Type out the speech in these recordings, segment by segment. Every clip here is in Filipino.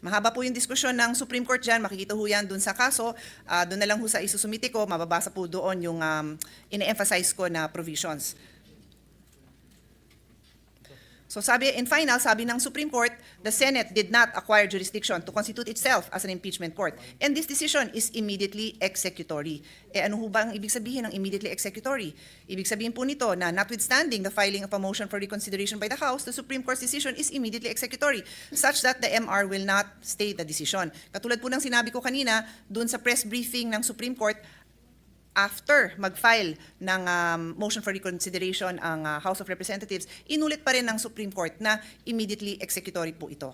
Mahaba po yung diskusyon ng Supreme Court dyan, makikita ho yan dun sa kaso, dun na lang ho sa isusumiti ko, mababasa po doon yung ine-emphasize ko na provisions. So in final, sabi ng Supreme Court, the Senate did not acquire jurisdiction to constitute itself as an impeachment court. And this decision is immediately executory. Ano ho ba ang ibig sabihin ng immediately executory? Ibig sabihin po nito na notwithstanding the filing of a motion for reconsideration by the House, the Supreme Court's decision is immediately executory, such that the MR will not stay the decision. Katulad po ng sinabi ko kanina, dun sa press briefing ng Supreme Court, after mag-file ng motion for reconsideration ang House of Representatives, inulit pa rin ng Supreme Court na immediately executory po ito.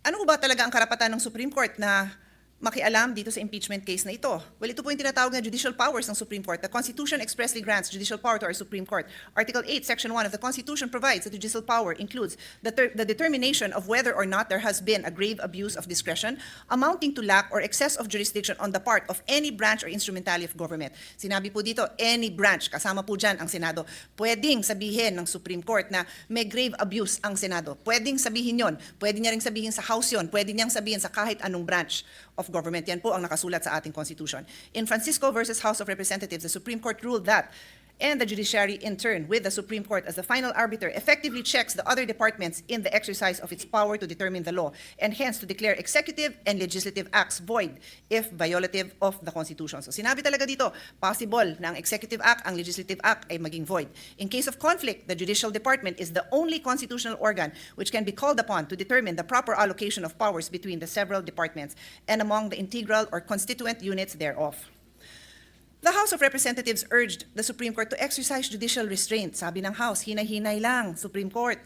Ano ba talaga ang karapatan ng Supreme Court na makialam dito sa impeachment case na ito? Well, ito po yung tinatawag na judicial powers ng Supreme Court. The Constitution expressly grants judicial power to our Supreme Court. Article 8, Section 1 of the Constitution provides that judicial power includes the determination of whether or not there has been a grave abuse of discretion amounting to lack or excess of jurisdiction on the part of any branch or instrumentality of government. Sinabi po dito, any branch, kasama po dyan ang Senado. Pwedeng sabihin ng Supreme Court na may grave abuse ang Senado. Pwedeng sabihin yon. Pwede niya rin sabihin sa House yon. Pwede niyang sabihin sa kahit anong branch of government. Yan po ang nakasulat sa ating Constitution. In Francisco versus House of Representatives, the Supreme Court ruled that, and the judiciary in turn, with the Supreme Court as the final arbiter, effectively checks the other departments in the exercise of its power to determine the law, and hence to declare executive and legislative acts void if violative of the Constitution. So sinabi talaga dito, possible na ang executive act, ang legislative act ay maging void. In case of conflict, the judicial department is the only constitutional organ which can be called upon to determine the proper allocation of powers between the several departments and among the integral or constituent units thereof. The House of Representatives urged the Supreme Court to exercise judicial restraint. Sabi ng House, hinay-hinay lang, Supreme Court,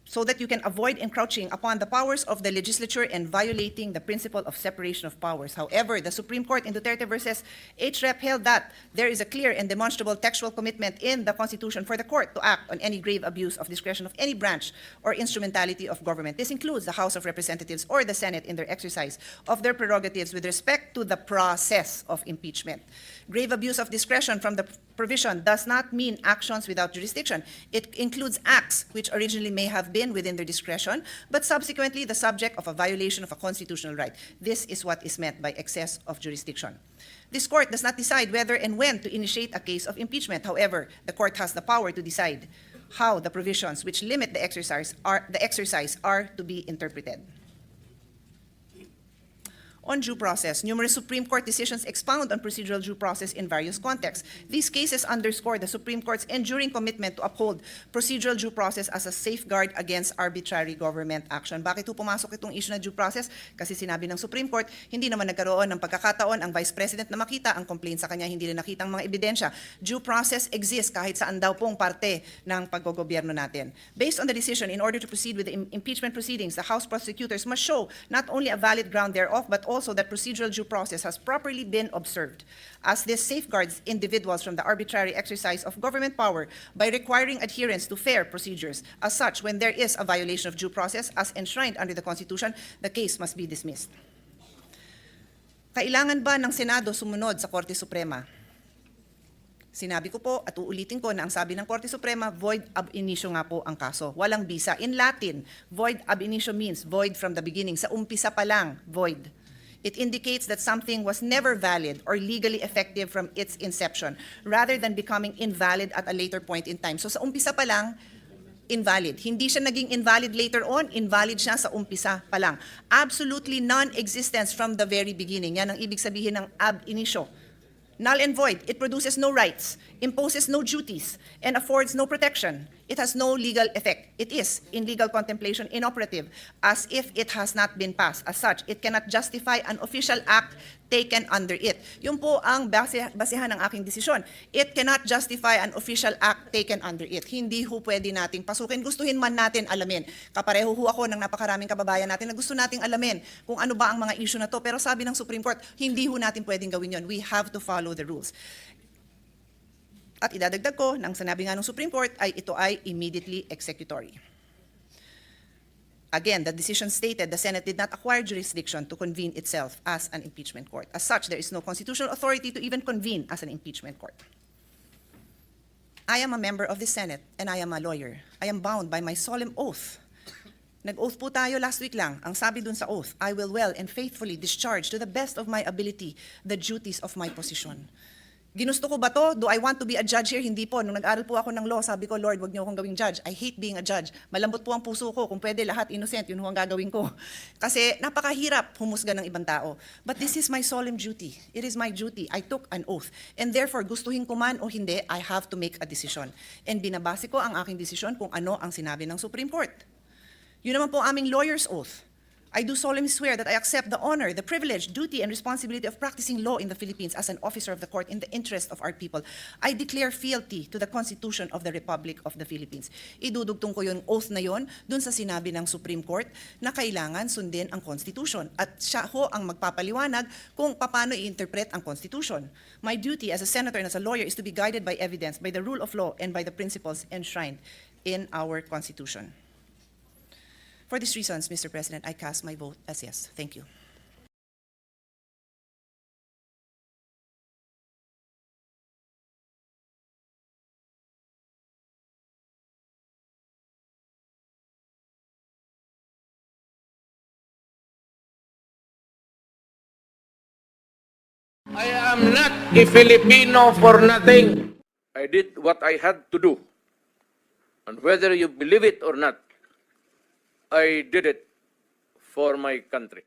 so that you can avoid encroaching upon the powers of the legislature and violating the principle of separation of powers. However, the Supreme Court in Duterte versus HREP held that there is a clear and demonstrable textual commitment in the Constitution for the court to act on any grave abuse of discretion of any branch or instrumentality of government. This includes the House of Representatives or the Senate in their exercise of their prerogatives with respect to the process of impeachment. Grave abuse of discretion from the provision does not mean actions without jurisdiction. It includes acts which originally may have been within their discretion, but subsequently the subject of a violation of a constitutional right. This is what is meant by excess of jurisdiction. This court does not decide whether and when to initiate a case of impeachment. However, the court has the power to decide how the provisions which limit the exercise are to be interpreted. On due process, numerous Supreme Court decisions expound on procedural due process in various contexts. These cases underscore the Supreme Court's enduring commitment to uphold procedural due process as a safeguard against arbitrary government action. Bakit pumasok itong issue na due process? Kasi sinabi ng Supreme Court, hindi naman nagkaroon ng pagkakataon ang Vice President na makita ang complaint sa kanya, hindi rin nakita ang mga ebidensya. Due process exists kahit saan daw pong parte ng paggogobyerno natin. Based on the decision, in order to proceed with the impeachment proceedings, the House prosecutors must show not only a valid ground thereof, but also that procedural due process has properly been observed, as this safeguards individuals from the arbitrary exercise of government power by requiring adherence to fair procedures. As such, when there is a violation of due process as enshrined under the Constitution, the case must be dismissed. Kailangan ba ng Senado sumunod sa Korte Suprema? Sinabi ko po at uulitin ko na ang sabi ng Korte Suprema, void ab initio nga po ang kaso. Walang bisa. In Latin, void ab initio means void from the beginning. Sa umpisa pa lang, void. It indicates that something was never valid or legally effective from its inception, rather than becoming invalid at a later point in time. So sa umpisa pa lang, invalid. Hindi siya naging invalid later on, invalid siya sa umpisa pa lang. Absolutely non-existence from the very beginning. Yan ang ibig sabihin ng ab initio. Null and void. It produces no rights, imposes no duties, and affords no protection. It has no legal effect. It is, in legal contemplation, inoperative, as if it has not been passed. As such, it cannot justify an official act taken under it. Yun po ang basihan ng aking desisyon. It cannot justify an official act taken under it. Hindi ho pwede nating pasukin. Gustuhin man natin alamin. Kapareho ho ako ng napakaraming kababayan natin na gusto nating alamin kung ano ba ang mga issue na to. Pero sabi ng Supreme Court, hindi ho natin pwedeng gawin yun. We have to follow the rules. At idadagdag ko, nang sinabi nga ng Supreme Court, ay ito ay immediately executory. Again, the decision stated the Senate did not acquire jurisdiction to convene itself as an impeachment court. As such, there is no constitutional authority to even convene as an impeachment court. I am a member of the Senate and I am a lawyer. I am bound by my solemn oath Nag-oath po tayo last week lang. Ang sabi dun sa oath, I will well and faithfully discharge to the best of my ability the duties of my position. Ginusto ko ba to? Do I want to be a judge here? Hindi po. Nung nag-aral po ako ng law, sabi ko, Lord, wag niyo akong gawing judge. I hate being a judge. Malambot po ang puso ko. Kung pwede, lahat innocent. Yun ho ang gagawin ko. Kasi napakahirap humusga ng ibang tao. But this is my solemn duty. It is my duty. I took an oath. And therefore, gustuhin ko man o hindi, I have to make a decision. And binabase ko ang aking desisyon kung ano ang sinabi ng Supreme Court. Yun naman po ang aming lawyer's oath. I do solemnly swear that I accept the honor, the privilege, duty, and responsibility of practicing law in the Philippines as an officer of the court in the interest of our people. I declare fealty to the Constitution of the Republic of the Philippines. Idudugtong ko yung oath na yon dun sa sinabi ng Supreme Court na kailangan sundin ang Constitution. At siya ho ang magpapaliwanag kung paano i-interpret ang Constitution. My duty as a senator and as a lawyer is to be guided by evidence, by the rule of law, and by the principles enshrined in our Constitution. For these reasons, Mr. President, I cast my vote as yes. Thank you. I am not a Filipino for nothing. I did what I had to do. And whether you believe it or not, I did it for my country.